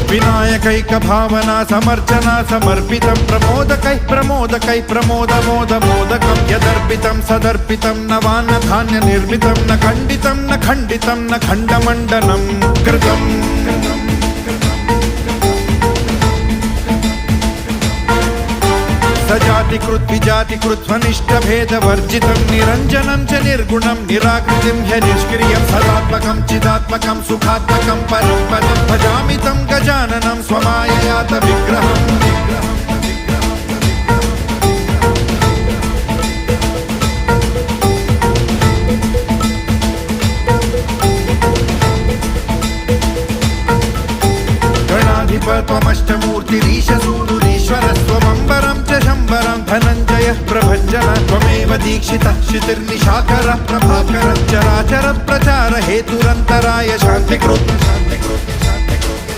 विनायकैक भावना समर्चना समर्पितं प्रमोदकै प्रमोदकै प्रमोदमोदमोदकं यदर्पितं सदर्पितं नवान्न धान्य निर्मितं न खण्डितं न खण्डमण्डनं कृतम् सजातिकृत विजातिकृत स्वनिष्ठभेदवर्जितं निरञ्जनं च निर्गुणं निराकृतिं ह्य निष्क्रियं सदात्मकं चिदात्मकं सुखात्मकं परं पदं भजामि तं गजाननं स्वमाययात विग्रहम् त्वमष्टमूर्तिरीशसूनुरीश्वरस्त्वमम्बरं च शम्बरं धनञ्जयः प्रभञ्जन त्वमेव दीक्षितः शितिर्निशाकरः प्रभाकरः चराचर प्रचार हेतुरन्तराय शान्तिकृत्